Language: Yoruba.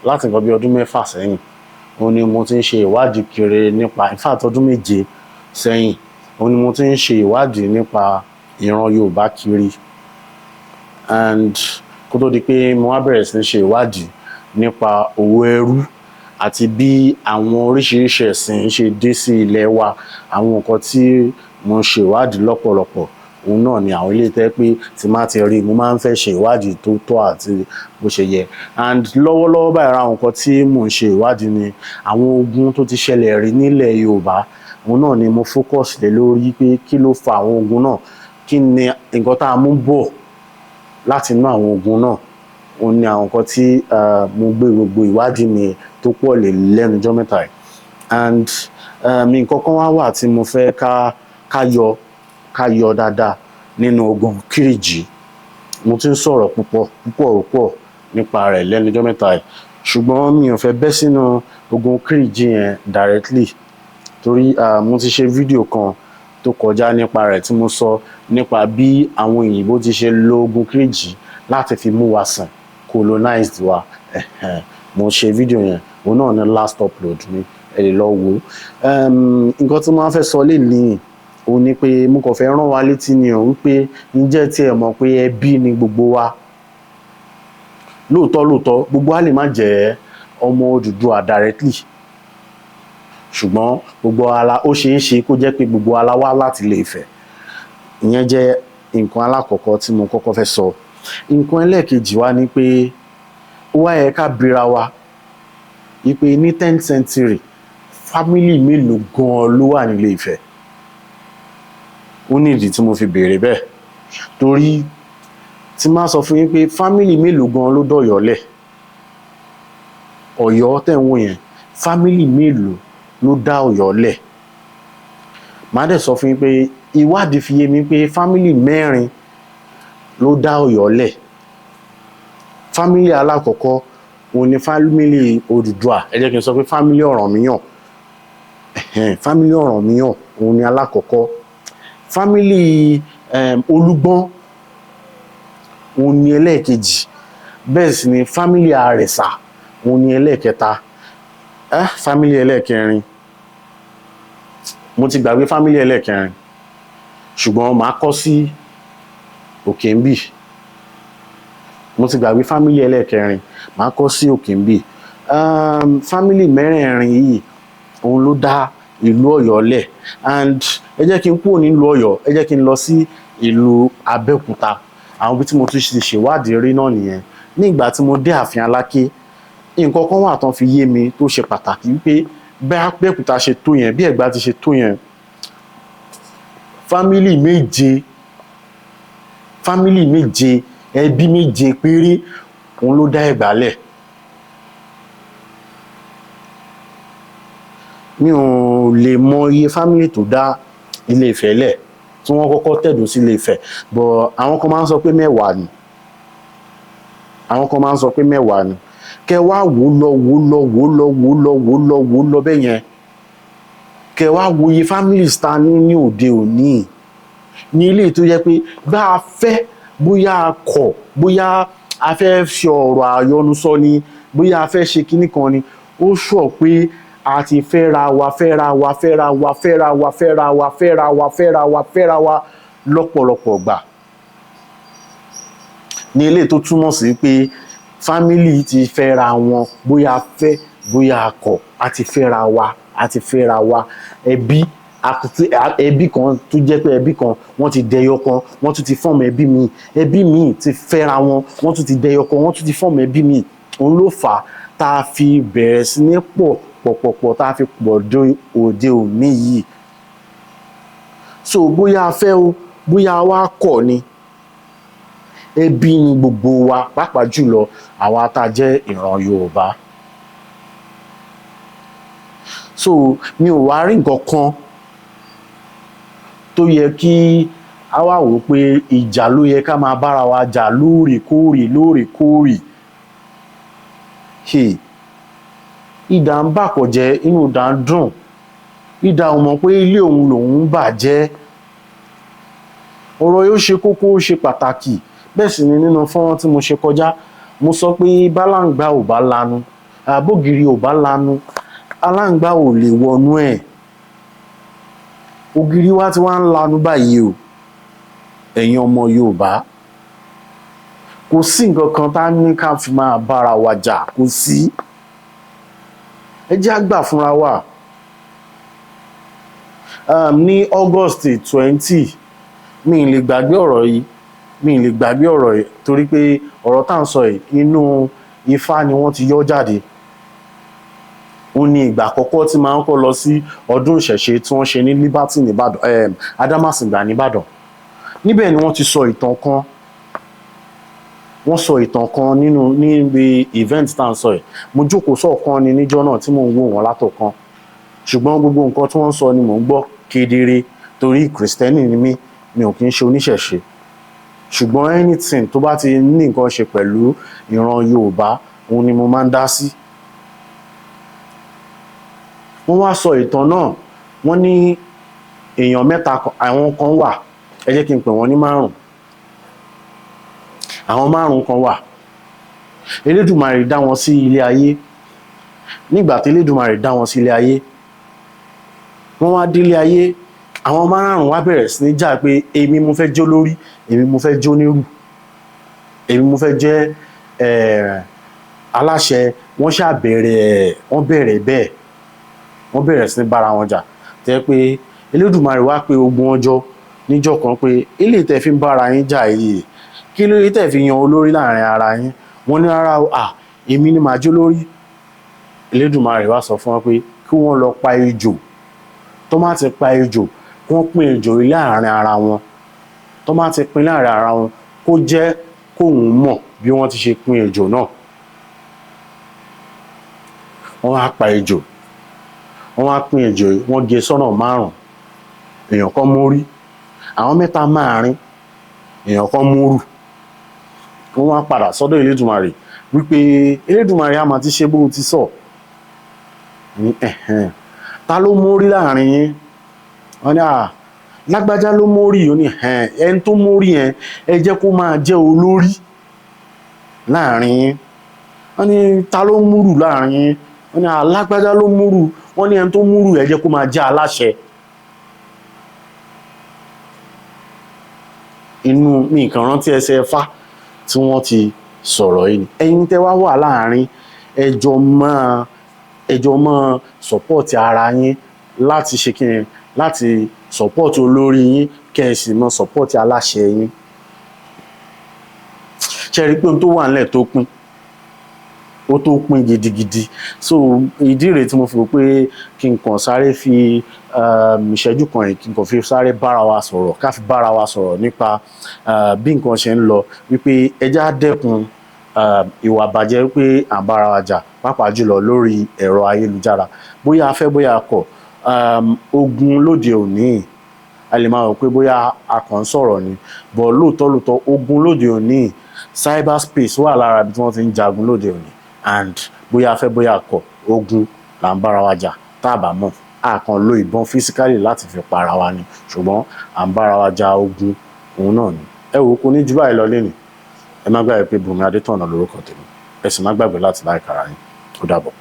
láti nǹkan bí ọdún 6 sẹ́yìn òun ni mo ti ń ṣe ìwádìí kiri nípa in fact ọdún 7 sẹ́yìn òun ni mo ti ń ṣe ìwádìí nípa ìran Yorùbá kiri, and kó tó di pé mo wá bẹ̀rẹ̀ sí ní ṣe ìwádìí nípa òwò ẹrú àti bí àwọn oríṣiríṣi ẹ̀sìn ṣe dé sí ilẹ̀ wa, àwọn nǹkan tí mo ń ṣe ìwádìí lọ́pọ̀lọpọ̀ òun náà ni àwọn ilé tẹ́ pé tí má ti rí mo máa ń fẹ́ ṣe ìwádìí tó tọ́ àti bó ṣe yẹ. And lọ́wọ́lọ́wọ́ báyìí àwọn nǹkan tí mò ń ṣe ìwádìí ni àwọn ogun tó ti ṣẹlẹ̀ rí nílẹ̀ Yorùbá, òun náà ni mo focus lé lórí pé kí ló fa àwọn ogun náà, kí ni nǹkan tá a mú bọ̀ láti inú àwọn ogun náà. Òun ni àwọn nǹkan tí mo gbé gbogbo ìwádìí mi tó pọ̀ lé lẹ́nu ọjọ́ mẹ́ta yìí. And nǹkan kan wá wà tí mo fẹ́ ká yọ dáadáa nínú ogun Kírìjí. Mo ti ń sọ̀rọ̀ púpọ̀ nípa rẹ̀ lẹ́nu ọjọ́ mẹ́ta yìí, ṣùgbọ́n mi ò fẹ́ bẹ́ sínú ogun Kírìjí yẹn directly torí mo ti ṣe fídíò kan tó kọjá nípa rẹ̀ tí mo sọ nípa bí àwọn òyìnbó ti ṣe lo ogun Kírìjí láti fi mú wa sìn, colonized wa. Mo ṣe fídíò yẹn, òun náà ní last upload mi, ẹ lè lọ wò ó. Nǹkan tí mo fẹ́ sọ lénìí òun ni pé mo kàn fẹ́ rán wa létí ni o wípé ǹjẹ́ tí ẹ mọ̀ pé ẹbí ni gbogbo wa. Lóòótọ́ gbogbo wa lè má jẹ́ ọmọ Odùduwà directly, ṣùgbọ́n gbogbo ala ó ṣeé ṣe kó jẹ́ pé gbogbo ala wá láti Ilé-Ifẹ̀. Ìyẹn jẹ́ nǹkan alákọ̀ọ́kọ́ tí mo kọ́kọ́ fẹ́ sọ. Nǹkan ẹlẹ́ẹ̀kejì wá ni pé ó wá yẹ ká bira wa wípé ní 10th century family mélòó gan-an ló wà ní Ilé-Ifẹ̀. Ó ní ìdí tí mo fi béèrè bẹ́ẹ̀, torí tí máa sọ fún yín pé family mélòó gan-an ló dọ̀yọ́ lẹ̀, Ọ̀yọ́ tẹ̀ ń wò yẹn, family mélòó ló dá Ọ̀yọ́ lẹ̀. Màá dẹ̀ sọ fún yín pé ìwádìí fi yé mi pé family 4 ló dá Ọ̀yọ́ lẹ̀. Family alákọ̀ọ́kọ́ òun ni family Odùduwà, ẹ jẹ́ kí n sọ pé family Ọ̀rànmíyàn. Family Ọ̀rànmíyàn òun ni alákọ̀ọ́kọ́. Family Olúgbọ́n òun ni ẹlẹ́ẹ̀kejì, bẹ́ẹ̀ sì ni family Àrẹ̀sà òun ni ẹlẹ́ẹ̀kẹta. Family ẹlẹ́ẹ̀kẹrin, mo ti gbàgbé family ẹlẹ́ẹ̀kẹrin, ṣùgbọ́n màá kọ́ sí Òkèǹbí. Mo ti gbàgbé family ẹlẹ́ẹ̀kẹrin, màá kọ́ sí Òkèǹbí. Family mẹ́rẹ̀ẹ̀rin yìí òun ló dá ìlú Ọ̀yọ́ lẹ̀. And ẹ jẹ́ kí n kúrò nílùú Ọ̀yọ́, ẹ jẹ́ kí n lọ sí ìlú Abẹ́òkúta. Àwọn ibi tí mo tún ṣe ṣèwádìí rí náà nìyẹn. Ní ìgbà tí mo dé ààfin Aláké, nǹkan kan wà tán fi yé mi tó ṣe pàtàkì wípé bí Abẹ́òkúta ṣe tó yẹn, bí Ẹ̀gbá ti ṣe tó yẹn, family 7, ẹbí 7 péré òun ló dá Ẹ̀gbá lẹ̀. Mi ò lè mọ iye family tó dá Ilé-Ifẹ̀ lẹ̀ tí wọ́n kọ́kọ́ tẹ̀dó sí Ilé-Ifẹ̀, but àwọn kan máa ń sọ pé 10 ni. Kẹ wá wò lọ bẹ́ẹ̀ yẹn, kẹ wá wo iye families ta ní òde òní ní ilé tó jẹ́ pé bá a fẹ́ bóyá a kọ̀, bóyá a fẹ́ ṣe ọ̀rọ̀ àyọnusọ ni, bóyá a fẹ́ ṣe kinní kan ni, ó sọ pé a ti fẹ́ra wa lọ́pọ̀lọpọ̀ gbà. Ní ilé tó túmọ̀ sí pé family ti fẹ́ra wọn, bóyá a fẹ́ bóyá a kọ̀, a ti fẹ́ra wa. Ẹbí kan tó jẹ́ pé ẹbí kan wọ́n ti dẹyọ kan, wọ́n tún ti fọ́ọ̀mù ẹbí míì ti fẹ́ra wọn, wọ́n tún ti dẹyọ kan, wọ́n tún ti fọ́ọ̀mù ẹbí míì. Òun ló fà á tá a fi bẹ̀rẹ̀ sí ní pọ̀ tá a fi pọ̀ dé òde òní yìí. So bóyá a fẹ́ o, bóyá a wá kọ̀ ni, ẹbí ni gbogbo wa, pàápàá jùlọ àwa tá a jẹ́ ìran Yorùbá. So mi ò wá rí nǹkan kan tó yẹ kí a wá wò pé ìjà ló yẹ ká máa bára wa jà lóòrèkóòrè. Idà ń bàkọ̀ jẹ́, inú idà ń dùn. Idà ò mọ̀ pé ilé òun lòun ń bàjẹ́. Ọ̀rọ̀ yóò ṣe kókó, ó ṣe pàtàkì. Bẹ́ẹ̀ sì ni nínú fọ́nrán tí mo ṣe kọjá, mo sọ pé bálàǹgbá ò bá lanu, àbógiri ò bá lanu aláǹgbá ò lè wọnú ẹ̀. Ògiri wa ti wá ń lanu báyìí o, ẹ̀yin ọmọ Yorùbá. Kò sí nǹkan kan tá ní ká fi máa bára wa jà, kò sí. Ẹ jẹ́ á gbà fúnra wa. Ní August 20 mi ì lè gbàgbé ọ̀rọ̀ yìí, torí pé ọ̀rọ̀ tá à ń sọ yìí inú Ifá ni wọ́n ti yọ́ jáde. Ó ní ìgbà àkọ́kọ́ tí máa ń kọ́ lọ sí ọdún ìṣẹ̀ṣe tí wọ́n ṣe ní Liberty nìbàdàn, Adámàsìngbà nìbàdàn. Níbẹ̀ ni wọ́n ti sọ ìtàn kan. Wọ́n sọ ìtàn kan níbi event tá à ń sọ yìí. Mo jókòó sọ́ọ̀kan ni níjọ́ náà tí mò ń wò wọ́n látọ̀kan. Ṣùgbọ́n gbogbo nǹkan tí wọ́n ń sọ ni mò ń gbọ́ kedere torí Kristẹni ni mí, mi ò kí ń ṣe oníṣẹ̀ṣe. Ṣùgbọ́n anything tó bá ti ní nǹkan ṣe pẹ̀lú ìran Yorùbá, òun ni mo máa ń dá sí. Wọ́n wá sọ ìtàn náà, wọ́n ní èèyàn mẹ́ta àwọn kan wà, ẹ jẹ́ kí n pè wọ́n ní 5. Àwọn 5 kan wà. Elédùmarè dá wọn sí ilé ayé. Nígbà tí Elédùmarè dá wọn sí ilé ayé, wọ́n wá délé ayé, àwọn 5 wá bẹ̀rẹ̀ sí ní jà pé èmi mo fẹ́ jẹ́ olórí, èmi mo fẹ́ jẹ́ onírù, èmi mo fẹ́ jẹ́ aláṣẹ. Wọ́n bẹ̀rẹ̀ bẹ́ẹ̀. Wọ́n bẹ̀rẹ̀ sí ní bára wọn jà. Tẹ́ pé Elédùmarè wá pé ogun wọn jọ níjọ́ kan pé eléyìí tẹ́ fi ń bára yín jà yìí, kí ló dé tẹ́ fi yan olórí láàrin ara yín? Wọ́n ní rárá o, èmi ni màá jẹ́ olórí. Elédùmarè wá sọ fún wọn pé kí wọ́n lọ pa ejò. Tó má ti pa ejò, wọ́n pín ejò láàrin ara wọn. Tó má ti pín láàrin ara wọn, kó jẹ́ kóun mọ̀ bí wọ́n ti ṣe pín ejò náà. Wọ́n wá pa ejò. Wọ́n wá pín ejò, wọ́n gé sọ́nà 5. Èèyàn kan mórí. Àwọn 3 máàrin, èèyàn kan mórù. Wọ́n wá padà sọ́dọ̀ Elédùmarè wípé Elédùmarè a máa ti ṣe bó ti sọ. Ta ló mórí láàrin yín? Wọ́n ní lágbájá ló mórí. Ó ní ẹni tó mórí yẹn ẹ jẹ́ kó máa jẹ́ olórí láàrin yín. Wọ́n ní ta ló múrù láàrin yín? Wọ́n ní lágbájá ló múrù. Wọ́n ní ẹni tó múrù ẹ jẹ́ kó máa jẹ́ aláṣẹ. Inú mi nǹkan rántí ẹsẹ̀ Ifá tí wọ́n ti sọ̀rọ̀ yìí. Ẹ̀yin tẹ́ wá wà láàrin, ẹjọ́ máa support ara yín láti ṣe kíni, láti support olórí yín, kẹ́ ẹ sì máa support aláṣẹ yín. Ṣé rí pé ohun tó wà nílẹ̀ tó pín, ó tó pín gidigidi. So ìdí rèé tí mo fi rò pé kí n kàn sáré fi ìṣẹ́jú kan yìí kí n kàn fi sáré bára wa sọ̀rọ̀, ká fi bára wa sọ̀rọ̀ nípa bí nǹkan ṣe ń lọ, wípé ẹ jẹ́ á dẹ́kun ìwà bàjẹ́ wípé à ń bára wa jà, pàápàá jùlọ lórí ẹ̀rọ ayélujára. Bóyá a fẹ́ bóyá a kọ̀, ogun lóde òní, a lè máa rò pé bóyá a kàn ń sọ̀rọ̀ ni, but lóòótọ́ ogun lóde òní, cyberspace wà lára ibi tí wọ́n ti ń jagun lóde òní, and bóyá a fẹ́ bóyá a kọ̀, ogun là ń bára wa jà tá a bá mọ̀. A kàn lo ìbọn physically láti fi para wa ni, ṣùgbọ́n à ń bára wa jà ogun òun náà ni. Ẹ wò kò ní jù báyìí lọ lénìí. Ẹ má gbàgbé pé Bùnmi Adétọ̀nà lórúkọ tèmi. Ẹ sì má gbàgbé láti like ara yín. Ó dàbọ̀.